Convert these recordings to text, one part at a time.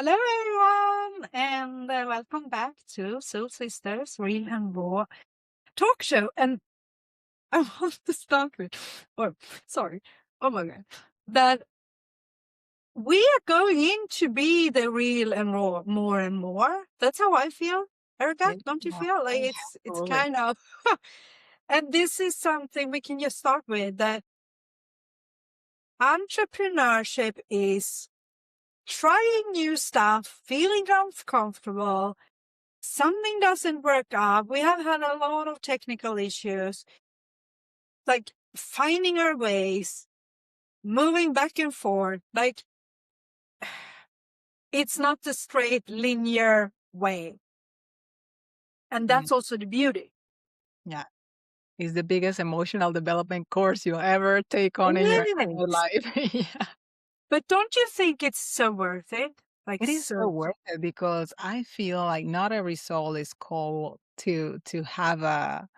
Hello, everyone, and welcome back to Soul Sisters Real and Raw talk show. And I want to start with, or sorry, oh my god, that we are going in to be the real and raw more and more. That's how I feel, Erica. Yeah, Don't you feel like it's absolutely. kind of, and this is something we can just start with that entrepreneurship is trying new stuff, feeling uncomfortable. Something doesn't work out. We have had a lot of technical issues, like finding our ways, moving back and forth. Like it's not a straight linear way. And Yeah. that's also the beauty. Yeah. It's the biggest emotional development course you'll ever take on in your entire Yes. life. Yeah. But don't you think it's so worth it? Like It is so so. worth it because I feel like not every soul is called to have a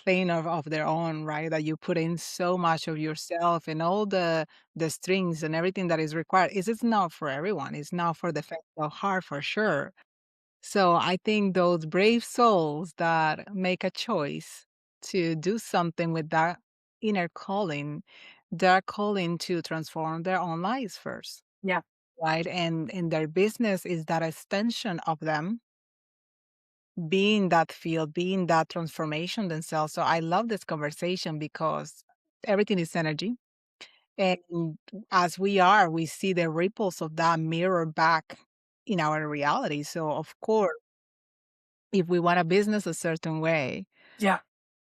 thing of their own, right? That you put in so much of yourself and all the strings and everything that is required. It's not for everyone. It's not for the faint of heart for sure. So I think those brave souls that make a choice to do something with that inner calling, they're calling to transform their own lives first, Yeah. right? And their business is that extension of them being that field, being that transformation themselves. So I love this conversation because everything is energy. And as we are, we see the ripples of that mirror back in our reality. So of course, if we want a business a certain way, Yeah.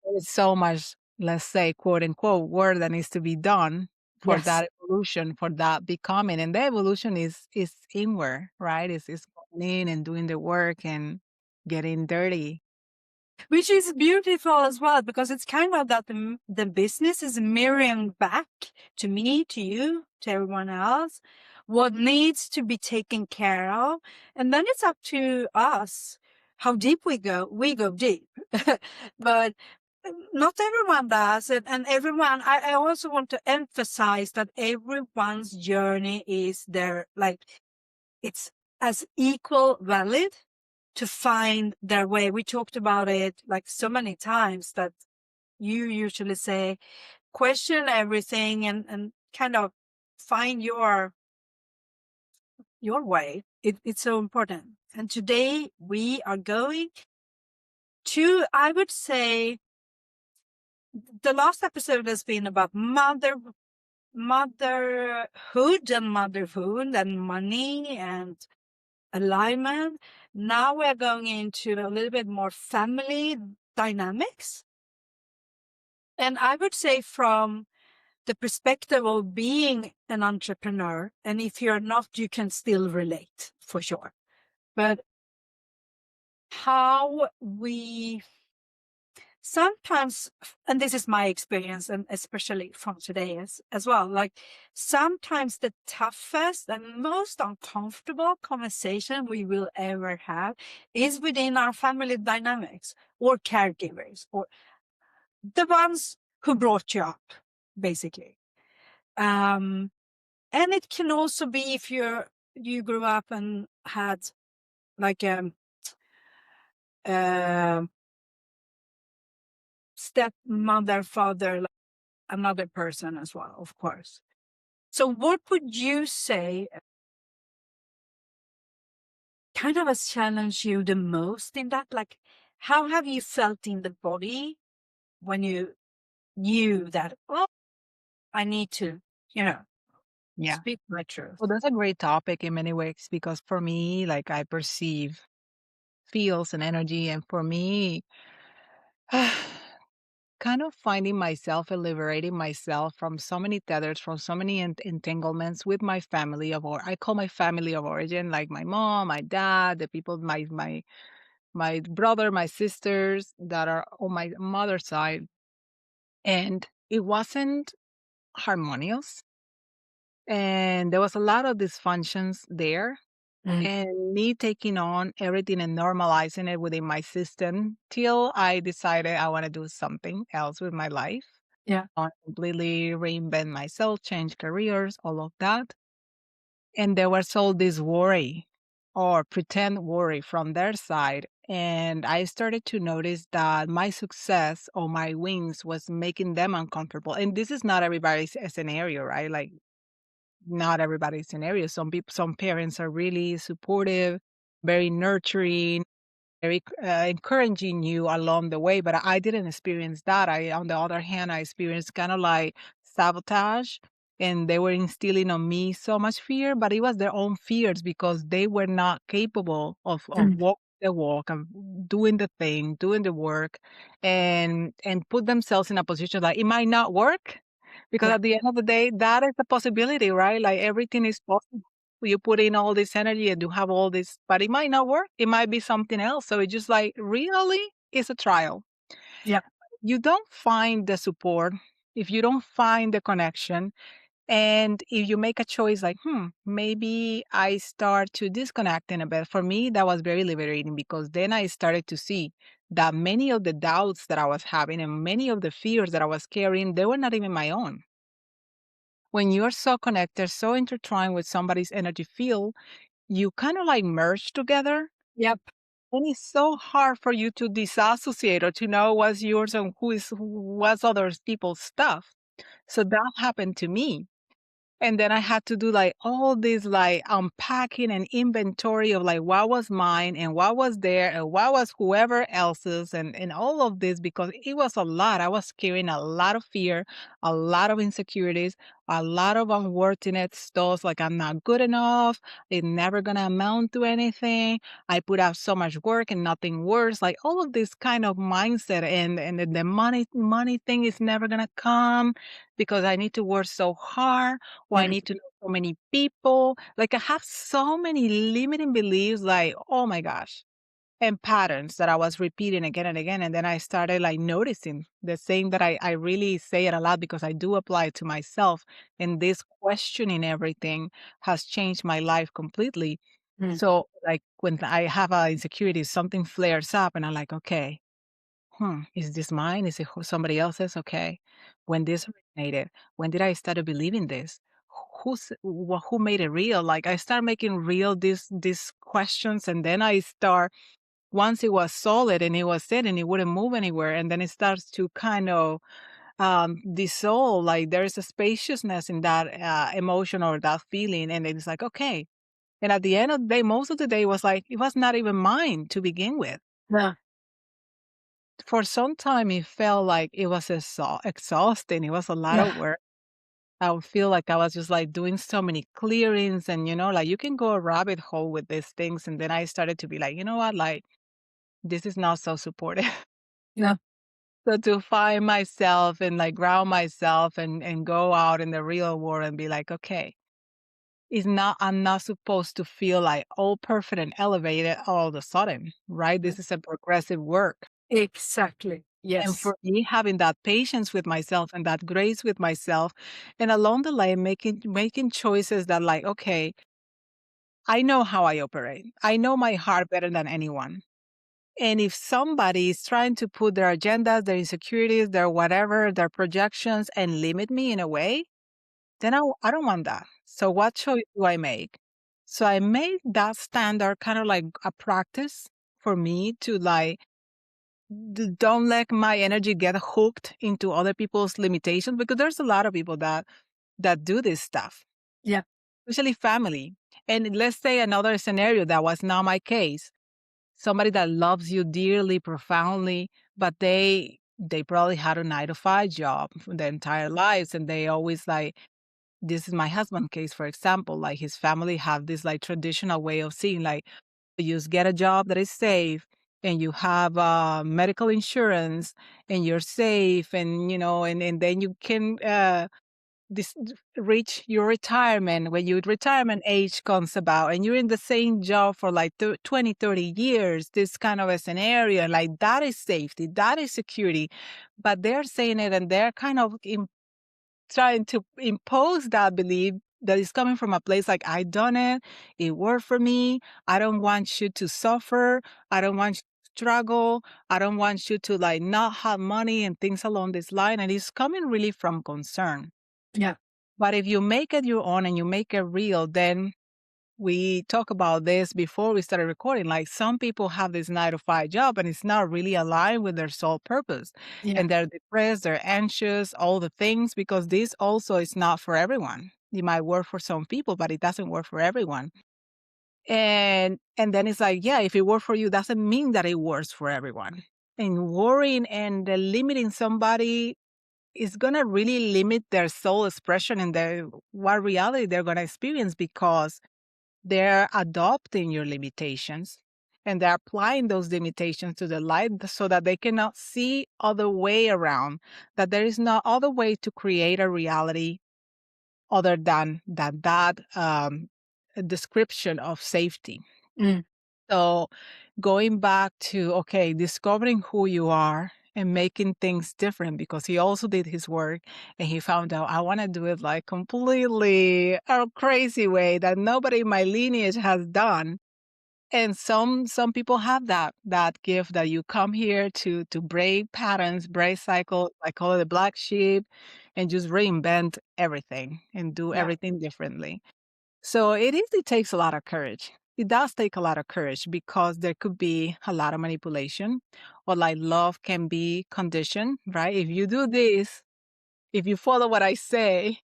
there's so much, let's say, quote unquote, work that needs to be done for Yes. that evolution, for that becoming. And the evolution is inward, right? It's going in and doing the work and getting dirty. Which is beautiful as well, because it's kind of that the business is mirroring back to me, to you, to everyone else, what needs to be taken care of. And then it's up to us how deep we go. We go deep, but not everyone does. And everyone, I also want to emphasize that everyone's journey is there, like it's as equal valid to find their way. We talked about it like so many times that you usually say, question everything and kind of find your way. It's so important. And today we are going to, I would say, the last episode has been about motherhood and motherhood and money and alignment. Now we're going into a little bit more family dynamics. And I would say from the perspective of being an entrepreneur, and if you're not, you can still relate for sure. But how we sometimes, and this is my experience, and especially from today as well, like sometimes the toughest and most uncomfortable conversation we will ever have is within our family dynamics or caregivers or the ones who brought you up, basically. And it can also be if you grew up and had like a stepmother, father, like another person as well, of course. So what would you say kind of has challenged you the most in that? Like, how have you felt in the body when you knew that, oh, I need to, you know, Yeah. speak my truth? Well, that's a great topic in many ways because for me, like I perceive feels and energy. And for me, kind of finding myself and liberating myself from so many tethers, from so many entanglements with my family of or I call my family of origin, like my mom, my dad, the people, my brother, my sisters that are on my mother's side. And it wasn't harmonious. And there was a lot of dysfunctions there. Mm. And me taking on everything and normalizing it within my system till I decided I want to do something else with my life. Yeah. Completely reinvent myself, change careers, all of that. And there was all this worry. or pretend worry from their side. And I started to notice that my success or my wins was making them uncomfortable. And this is not everybody's scenario, right? Like not everybody's scenario. Some people, some parents are really supportive, very nurturing, very encouraging you along the way. But I didn't experience that. On the other hand, I experienced kind of like sabotage, and they were instilling on me so much fear. But it was their own fears because they were not capable of Mm. walking the walk, of doing the thing, doing the work, and put themselves in a position like it might not work. Because Yeah. at the end of the day, that is a possibility, right? Like everything is possible. You put in all this energy and you have all this, but it might not work. It might be something else. So it's just like, really? It's a trial. Yeah. You don't find the support if you don't find the connection. And if you make a choice like, maybe I start to disconnect in a bit. For me, that was very liberating because then I started to see that many of the doubts that I was having and many of the fears that I was carrying, they were not even my own. When you're so connected, so intertwined with somebody's energy field, you kind of like merge together. Yep. And it's so hard for you to disassociate or to know what's yours and what's other people's stuff. So that happened to me. And then I had to do like all this like unpacking and inventory of like what was mine and what was there and what was whoever else's and all of this because it was a lot. I was carrying a lot of fear, a lot of insecurities, a lot of unworthiness stuff like I'm not good enough, it's never gonna amount to anything. I put out so much work and nothing works. Like all of this kind of mindset and then the money thing is never gonna come because I need to work so hard or I Mm. need to know so many people. Like I have so many limiting beliefs, like, oh my gosh, and patterns that I was repeating again and again. And then I started like noticing the same that I really say it a lot because I do apply it to myself. And this questioning everything has changed my life completely. Mm. So like when I have a insecurity, something flares up and I'm like, okay, is this mine? Is it somebody else's? Okay. When this originated, when did I start believing this? Who made it real? Like I start making real these questions, and then I start once it was solid and it was set and it wouldn't move anywhere, and then it starts to kind of dissolve. Like there's a spaciousness in that emotion or that feeling, and it's like okay. And at the end of the day, most of the day was like it was not even mine to begin with. Yeah. For some time, it felt like it was exhausting. It was a lot Yeah. of work. I would feel like I was just like doing so many clearings and, like you can go a rabbit hole with these things. And then I started to be like, you know what? Like, this is not so supportive. Yeah. So to find myself and like ground myself and go out in the real world and be like, okay, I'm not supposed to feel like all perfect and elevated all of a sudden, right? Yeah. This is a progressive work. Exactly. And Yes. for me, having that patience with myself and that grace with myself, and along the line, making choices that, like, okay, I know how I operate. I know my heart better than anyone. And if somebody is trying to put their agendas, their insecurities, their whatever, their projections, and limit me in a way, then I don't want that. So what choice do I make? So I made that standard kind of like a practice for me to like don't let my energy get hooked into other people's limitations because there's a lot of people that do this stuff, Yeah. especially family. And let's say another scenario that was not my case. Somebody that loves you dearly, profoundly, but they probably had a 9 to 5 job for their entire lives and they always like this is my husband case, for example, like his family have this like traditional way of seeing like you just get a job that is safe and you have medical insurance and you're safe and and then you can this reach your retirement when your retirement age comes about and you're in the same job for like 20 30 years, this kind of a scenario, and like that is safety, that is security. But they're saying it and they're kind of trying to impose that belief that is coming from a place like I done it, it worked for me. I don't want you to suffer. I don't want you to struggle. I don't want you to like not have money and things along this line. And it's coming really from concern. Yeah. But if you make it your own and you make it real, then we talk about this before we started recording. Like some people have this 9 to 5 job and it's not really aligned with their sole purpose. Yeah. And they're depressed, they're anxious, all the things, because this also is not for everyone. It might work for some people, but it doesn't work for everyone. And then it's like, yeah, if it worked for you, doesn't mean that it works for everyone. And worrying and limiting somebody is gonna really limit their soul expression and their what reality they're gonna experience, because they're adopting your limitations and they're applying those limitations to the light so that they cannot see other way around, that there is no other way to create a reality other than that description of safety. Mm. So going back to, okay, discovering who you are and making things different, because he also did his work and he found out I want to do it like completely a crazy way that nobody in my lineage has done. And some people have that gift that you come here to break patterns, break cycles. I call it the black sheep, and just reinvent everything and do Yeah. everything differently. So it takes a lot of courage. It does take a lot of courage because there could be a lot of manipulation, or like love can be conditioned, right? If you do this, if you follow what I say,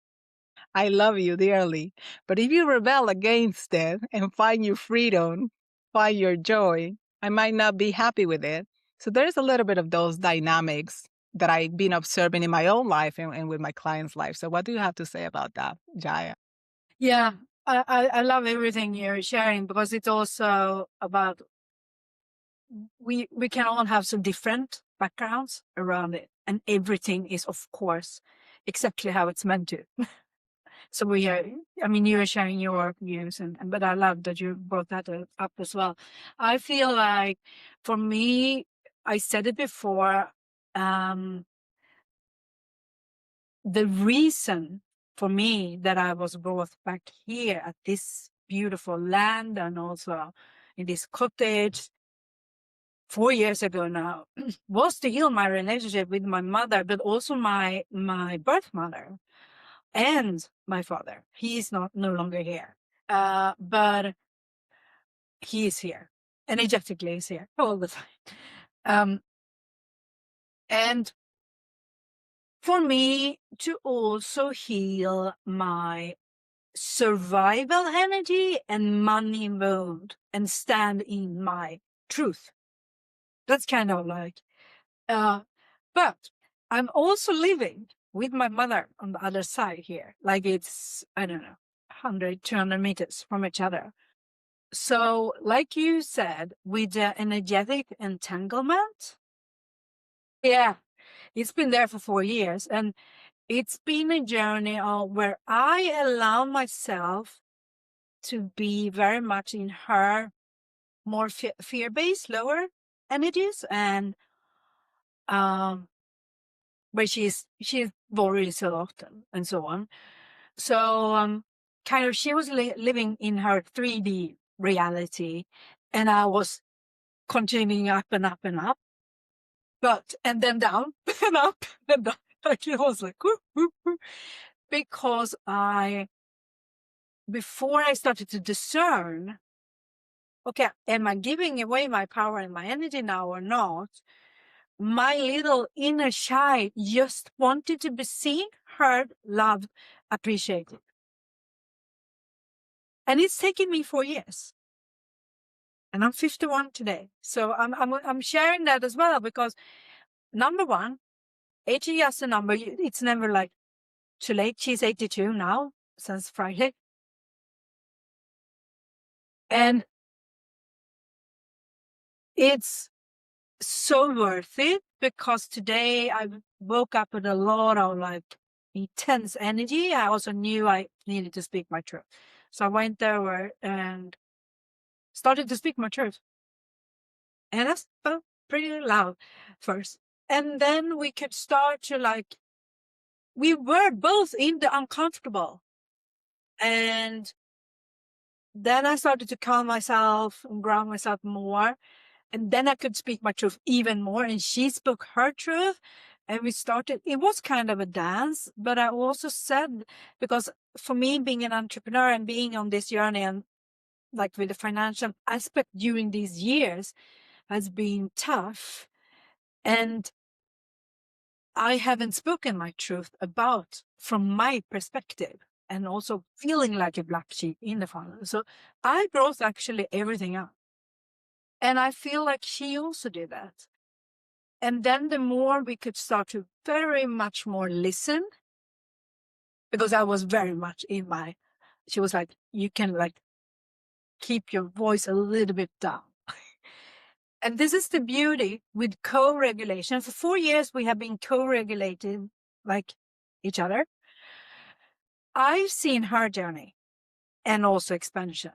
I love you dearly. But if you rebel against it and find your freedom, find your joy, I might not be happy with it. So there's a little bit of those dynamics that I've been observing in my own life and with my clients' life. So what do you have to say about that, Jaya? Yeah. I love everything you're sharing because it's also about we can all have some different backgrounds around it, and everything is of course exactly how it's meant to. So we are, I mean, you are sharing your views, and but I love that you brought that up as well. I feel like for me, I said it before, um, the reason for me that I was brought back here at this beautiful land and also in this cottage 4 years ago now was to heal my relationship with my mother, but also my birth mother and my father. He is not no longer here, but he is here. Energetically, is here all the time. Um, and for me to also heal my survival energy and money mode and stand in my truth. That's kind of like, uh, but I'm also living with my mother on the other side here. Like it's, I don't know, 100, 200 meters from each other. So, like you said, with the energetic entanglement, yeah, it's been there for 4 years. And it's been a journey where I allow myself to be very much in her more fear-based, lower energies, and um, where she worries a lot and so on. So kind of she was living in her 3D reality, and I was continuing up and up and up, but and then down and up and down. Like it was like whoop, whoop, whoop. Because before I started to discern, okay, am I giving away my power and my energy now or not? My little inner child just wanted to be seen, heard, loved, appreciated. And it's taken me 4 years. And I'm 51 today. So I'm sharing that as well because number one, age is just a number. It's never like too late. She's 82 now since Friday. And it's so worth it because today I woke up with a lot of like intense energy. I also knew I needed to speak my truth. So I went there and started to speak my truth. And that's felt pretty loud first. And then we could start to like, we were both in the uncomfortable. And then I started to calm myself and ground myself more. And then I could speak my truth even more. And she spoke her truth. And we started, it was kind of a dance, but I also said, because for me, being an entrepreneur and being on this journey and like with the financial aspect during these years has been tough. And I haven't spoken my truth about from my perspective, and also feeling like a black sheep in the family. So I brought actually everything up. And I feel like she also did that. And then the more we could start to very much more listen, because I was very much in my, she was like, you can like keep your voice a little bit down. And this is the beauty with co-regulation. For 4 years, we have been co-regulating like each other. I've seen her journey and also expansion.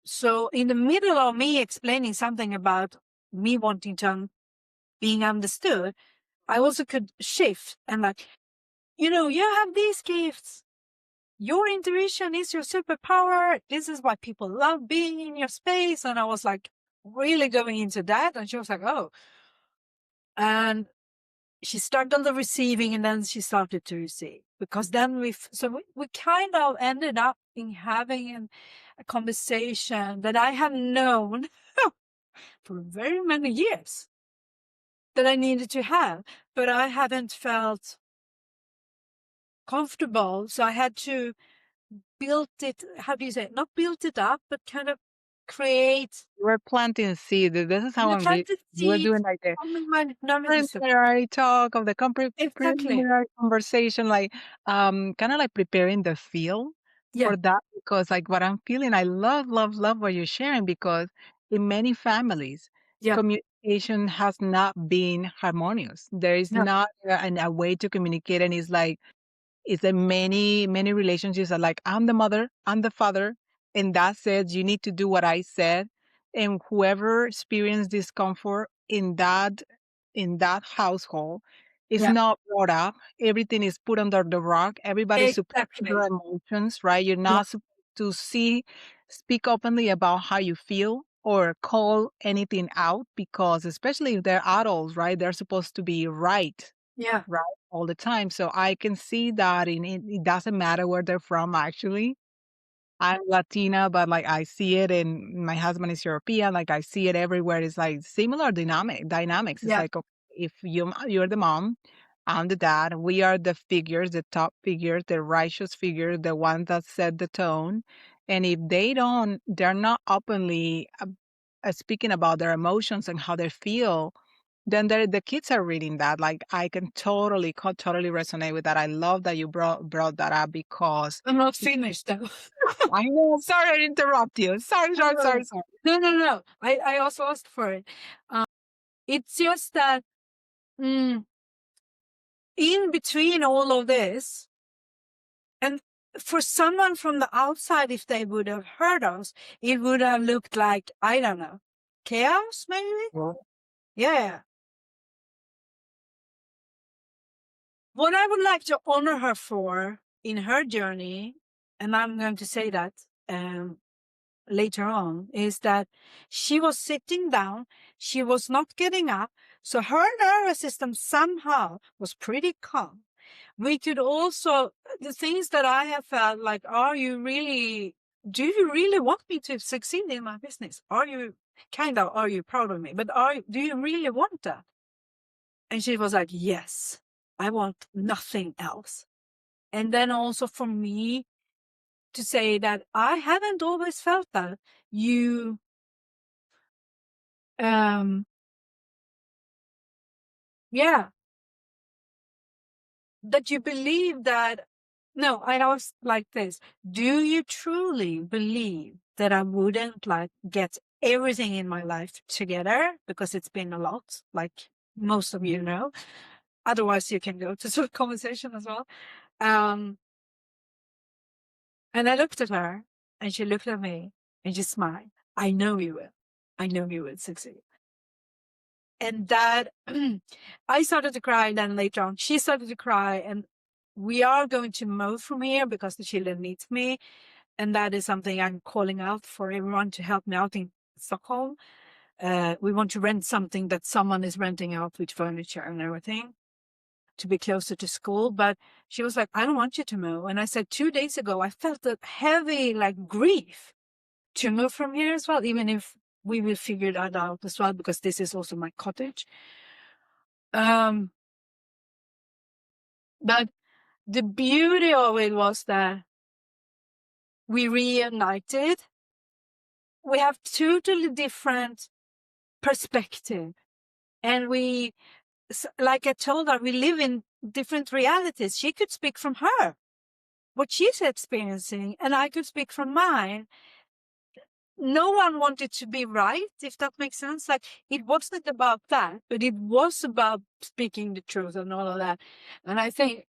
So in the middle of me explaining something about me wanting to being understood, I also could shift and like, you know, you have these gifts. Your intuition is your superpower. This is why people love being in your space. And I was like really going into that. And she was like, oh. And she started on the receiving, and then she started to receive, because then we kind of ended up in having a conversation that I have known for very many years that I needed to have, but I haven't felt comfortable. So I had to build it, how do you say it? Not build it up, but kind of create We're planting seed. This is how the I'm reading. planted We're seed doing like the from my nervous system. preliminary talk of the Exactly. preliminary conversation, like kind of like preparing the field Yeah. for that, because like what I'm feeling, I love what you're sharing, because in many families, Yeah. communication has not been harmonious. There is No. not a way to communicate, and it's like is that many relationships are like, I'm the mother, I'm the father, and that says you need to do what I said. And whoever experienced discomfort in that household is Yeah. not brought up. Everything is put under the rug. Everybody's suppressing Exactly. their emotions, right? You're Yeah. not supposed to speak openly about how you feel or call anything out, because especially if they're adults, right? They're supposed to be right, Yeah. right, all the time. So I can see that in it. It doesn't matter where they're from, actually. I'm Latina, but like I see it, and my husband is European. Like I see it everywhere. It's like similar dynamics. It's Yeah. like, okay, if you're the mom, I'm the dad. We are the figures, the top figures, the righteous figure, the ones that set the tone. And if they're not openly speaking about their emotions and how they feel, then the kids are reading that. Like I can totally resonate with that. I love that you brought that up, because I'm not finished though. I know. Sorry to interrupt you. Sorry. No, no, no. I also asked for it. It's just that mm, in between all of this, and for someone from the outside, if they would have heard us, it would have looked like, I don't know, chaos maybe? Well, Yeah. What I would like to honor her for in her journey, and I'm going to say that later on, is that she was sitting down, she was not getting up, so her nervous system somehow was pretty calm. We could also, the things that I have felt like, do you really want me to succeed in my business? Are you proud of me? But do you really want that? And she was like, yes, I want nothing else. And then also for me to say that I haven't always felt that you, yeah, that you believe that. No, I was like this. Do you truly believe that I wouldn't like get everything in my life together? Because it's been a lot, like most of you know. Otherwise, you can go to some conversation as well. Um, and I looked at her, and she looked at me, and she smiled. I know you will. I know you will succeed. And that I started to cry. And then later on, she started to cry. And we are going to move from here because the children needs me. And that is something I'm calling out for everyone to help me out in Stockholm. We want to rent something that someone is renting out with furniture and everything to be closer to school. But she was like, I don't want you to move. And I said, 2 days ago, I felt a heavy like grief. to move from here as well, even if we will figure that out as well, because this is also my cottage. But the beauty of it was that we reunited. We have totally different perspective, and like I told her, we live in different realities. She could speak from her, what she's experiencing, and I could speak from mine. No one wanted to be right, if that makes sense. Like, it wasn't about that, but it was about speaking the truth and all of that. And I think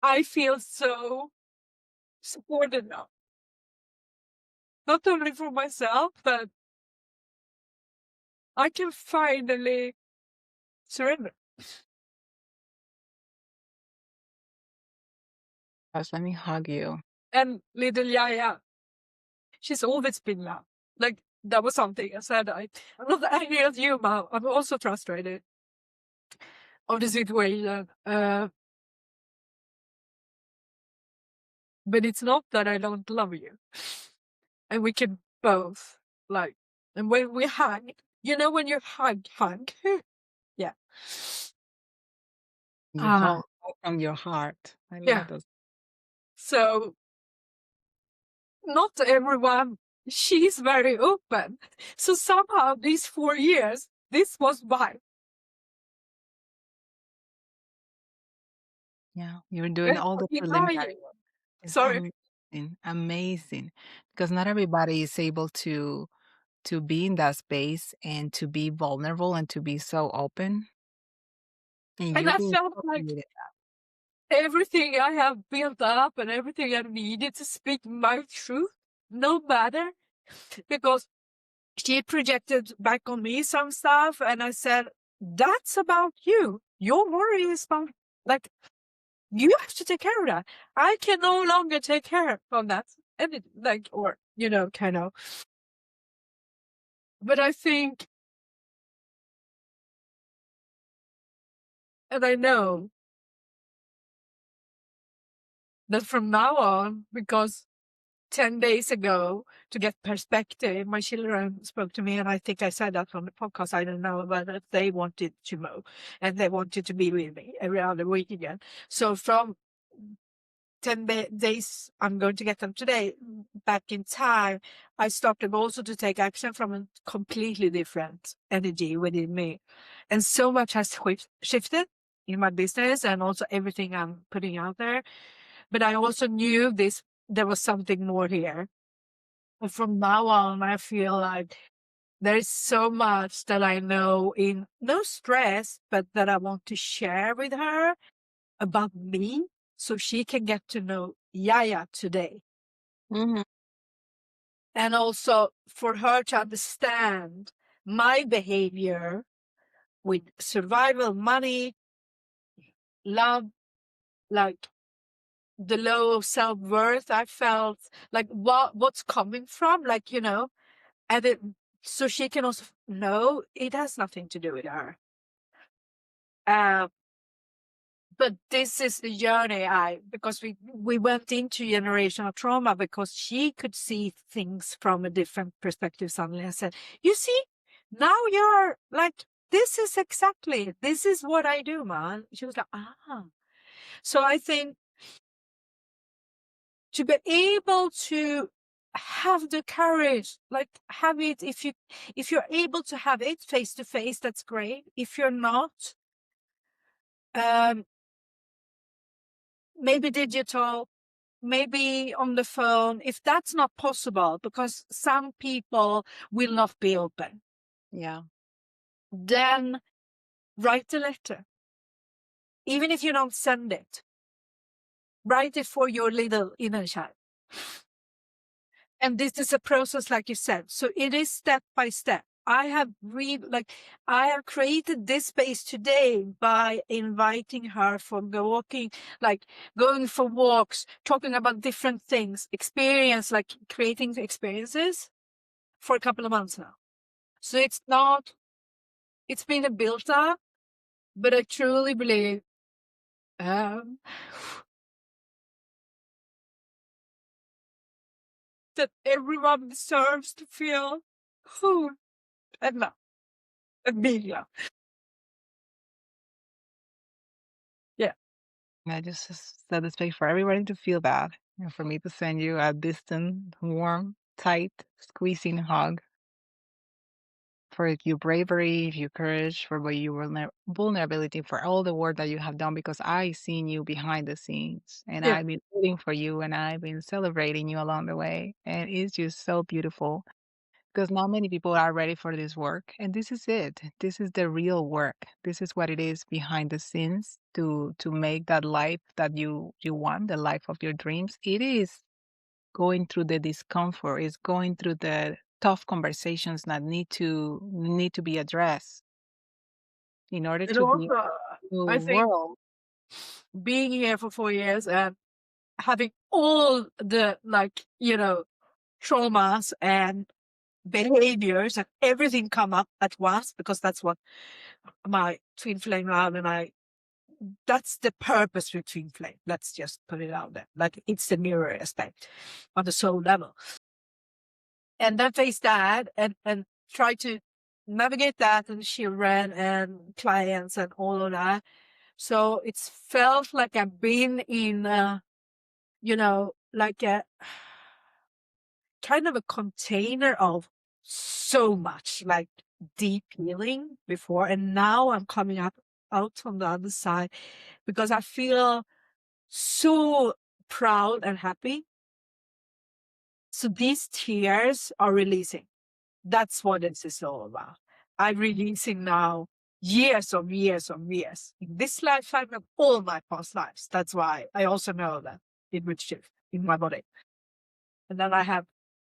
I feel so supported now, not only for myself, but I can finally surrender. Gosh, let me hug you. And little Yaya, she's always been loved. Like, that was something I said. I'm not angry at you, Mom. I'm also frustrated of the situation. But it's not that I don't love you. And we can both, like, and when we hug, you know, when you hug, yeah. You Ah, hold from your heart. I yeah. love those. So not everyone, she's very open. So somehow these 4 years, this was why. Yeah, you're doing all the preliminary work. It's Sorry. amazing, amazing. Because not everybody is able to be in that space and to be vulnerable and to be so open. And And you I being felt so open like with it. everything I have built up and everything I needed to speak my truth, no matter, because she projected back on me some stuff, and I said, that's about you. Your worry is about, like, you have to take care of that. I can no longer take care of that. And it, like, or, you know, kind of. But I think, and I know that from now on, because 10 days ago, to get perspective, my children spoke to me, and I think I said that on the podcast. I don't know, but they wanted to move and they wanted to be with me every other week again. So from 10 days, I'm going to get them today back in time. I started also to take action from a completely different energy within me. And so much has shifted in my business and also everything I'm putting out there. But I also knew there was something more here. And from now on, I feel like there's so much that I know in no stress, but that I want to share with her about me so she can get to know Yaya today. Mhm. And also for her to understand my behavior with survival, money, love, like the low self-worth I felt, like what's coming from, like, you know, and it, so she can also know it has nothing to do with her. But this is the journey because we went into generational trauma because she could see things from a different perspective suddenly. I said, you see, now you're like, this is what I do, man. She was like, ah. So I think to be able to have the courage, like have it, if you're able to have it face to face, that's great. If you're not, maybe digital, maybe on the phone, if that's not possible, because some people will not be open, Yeah. then write a letter. Even if you don't send it, write it for your little inner child. And this is a process, like you said. So it is step by step. I have created this space today by inviting her for walking, like going for walks, talking about different things, experience, like creating experiences for a couple of months now. So it's been a build up, but I truly believe, that everyone deserves to feel whole and love and being loved. Yeah. And I just set the space for everybody to feel that, and for me to send you a distant, warm, tight, squeezing hug for your bravery, your courage, for what your vulnerability, for all the work that you have done, because I seen you behind the scenes and Yeah. I've been rooting for you and I've been celebrating you along the way. And it's just so beautiful because not many people are ready for this work. And this is it. This is the real work. This is what it is behind the scenes to make that life that you want, the life of your dreams. It is going through the discomfort, is going through the tough conversations that need to be addressed in order And to be also, a new I think world. being here for 4 years and having all the, like, traumas and behaviors and everything come up at once, because that's what my twin flame love and I, that's the purpose with twin flame. Let's just put it out there. Like, it's the mirror aspect on the soul level. And then face that and try to navigate that and children and clients and all of that. So it's felt like I've been in, like a kind of a container of so much like deep healing before. And now I'm coming out on the other side because I feel so proud and happy. So these tears are releasing. That's what this is all about. I'm releasing now years of years of years in this lifetime and all my past lives. That's why I also know that it would shift in my body. And then I have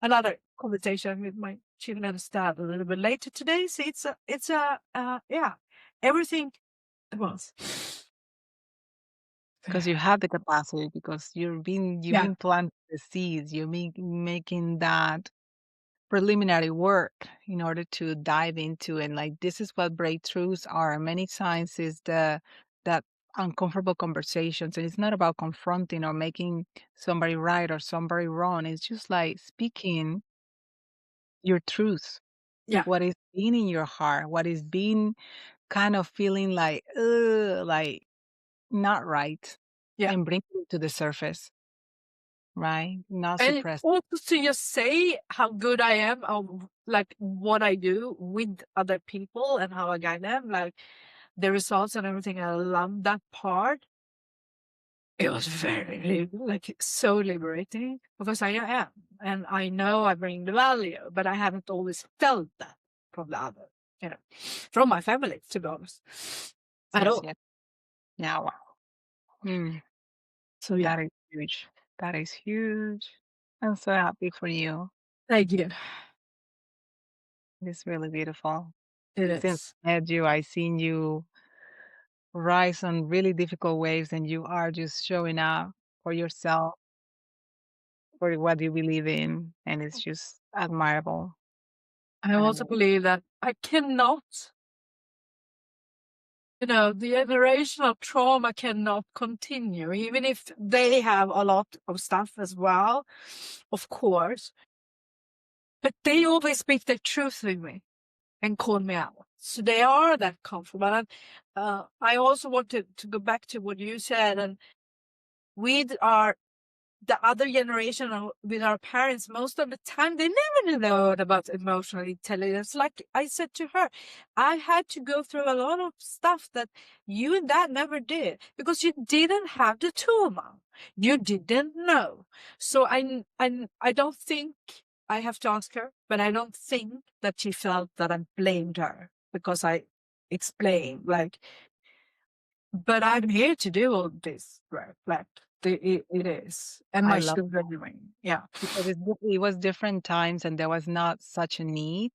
another conversation with my chief and staff a little bit later today. So yeah, everything at once. Because you have the capacity, because you've Yeah, been planting the seeds, you're making that preliminary work in order to dive into it. Like this is what breakthroughs are. Many times is the that uncomfortable conversations. And it's not about confronting or making somebody right or somebody wrong. It's just like speaking your truth, yeah, what is being in your heart, what is being kind of feeling like, like not right, yeah. and bring it to the surface, right? Not And suppress. also to just say how good I am of like what I do with other people and how I guide them, like the results and everything. I love that part. It was very like so liberating because I am, and I know I bring the value, but I haven't always felt that from the other, from my family, to be honest, at Yes, all. yes. Yeah, wow. Mm, So yeah, that is huge. That is huge. I'm so happy for you. thank you. It's really beautiful. It Since is. I met you, I seen you rise on really difficult waves, and you are just showing up for yourself, for what you believe in, and it's just admirable. I And also believe that I cannot, the generational trauma cannot continue, even if they have a lot of stuff as well, of course. But they always speak the truth with me and call me out. So they are that comfortable. And I also wanted to go back to what you said. And with the other generation with our parents, most of the time, they never learned about emotional intelligence. Like I said to her, I had to go through a lot of stuff that you and dad never did because you didn't have the tool, mom. You didn't know. So I don't think I have to ask her, but I don't think that she felt that I blamed her because I explained, like, but I'm here to do all this work. Like it is, and I my love children doing. Yeah, because it was different times and there was not such a need.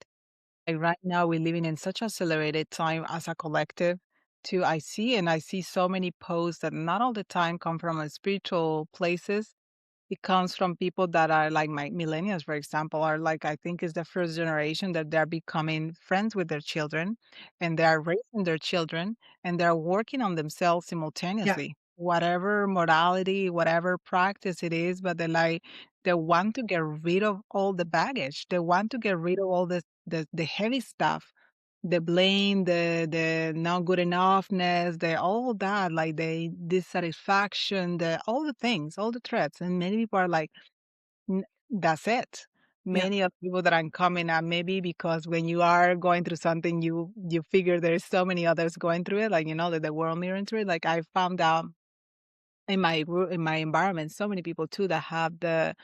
Like right now, we're living in such accelerated time as a collective. Too, I see so many posts that not all the time come from a spiritual places. It comes from people that are like my millennials, for example, are like I think is the first generation that they're becoming friends with their children, and they are raising their children, and they're working on themselves yeah, simultaneously. whatever modality, whatever practice it is, but they want to get rid of all the baggage. They want to get rid of all the heavy stuff, the blame, the not good enoughness, the all that, like the dissatisfaction, the all the things, all the threats. And many people are like, that's it. Yeah. Many of people that I'm coming at maybe because when you are going through something, you figure there's so many others going through it, like that the world mirroring through it. Like I found out in my environment, so many people too that have the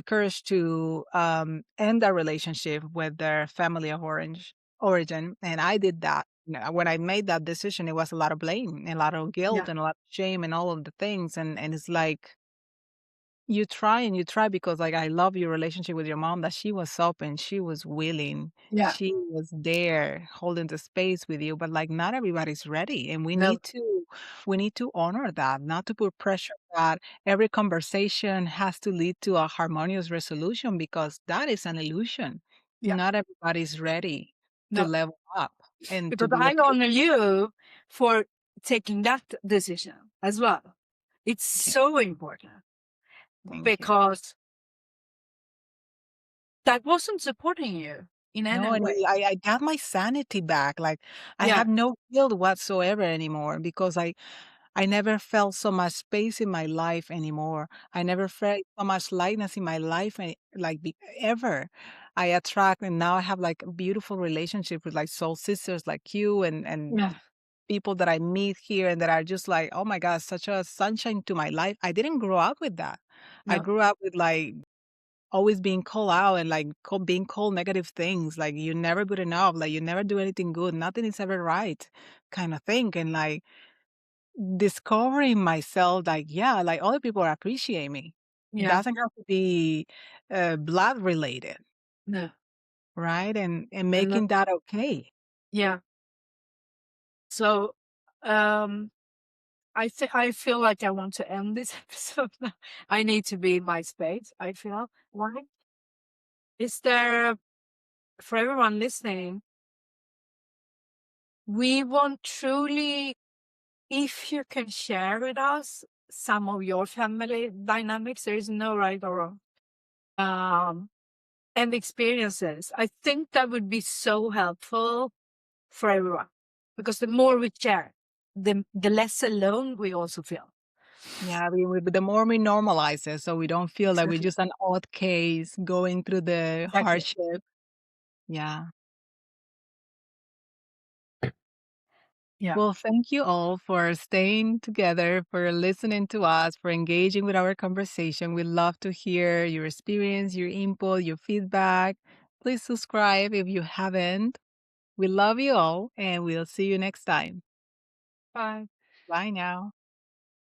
courage to end a relationship with their family of origin, and I did that. When I made that decision, it was a lot of blame, a lot of guilt, Yeah. and a lot of shame, and all of the things, and it's like you try and you try because, like, I love your relationship with your mom, that she was open, she was willing, Yeah. she was there holding the space with you, but, like, not everybody's ready, and No. we need to honor that, not to put pressure that every conversation has to lead to a harmonious resolution because that is an illusion. Yeah. Not everybody's ready to No. level up and to Because be I okay. honor you for taking that decision as well. It's Yeah, so important thank you. because that wasn't supporting you in any No, and way. I got my sanity back, like, I Yeah. have no guilt whatsoever anymore because I never felt so much space in my life anymore. I never felt so much lightness in my life, ever. I attract and now I have, like, a beautiful relationship with, like, soul sisters like you and Yeah. people that I meet here and that are just like, "Oh my god, such a sunshine to my life." I didn't grow up with that. I No. grew up with, like, always being called out and, like, being called negative things, like, "You're never good enough," like, "You never do anything good, nothing is ever right," kinda thing, and, like, discovering myself, like, yeah, like, other people appreciate me. Yeah. Doesn't have to be, blood related, No. right? And I love. making that okay. Yeah. So, um, I feel like I want to end this episode now. I need to be in my space. I feel. Why? Is there for everyone listening? We want truly, if you can share with us some of your family dynamics, there is no right or wrong. And experiences. I think that would be so helpful for everyone because the more we share, the less alone we also feel. Yeah, the more we normalize it, so we don't feel like we're Exactly. just an odd case going through the Exactly. hardship. Yeah. Yeah. Well, thank you all for staying together, for listening to us, for engaging with our conversation. We love to hear your experience, your input, your feedback. Please subscribe if you haven't. We love you all, and we'll see you next time. Bye. Bye now.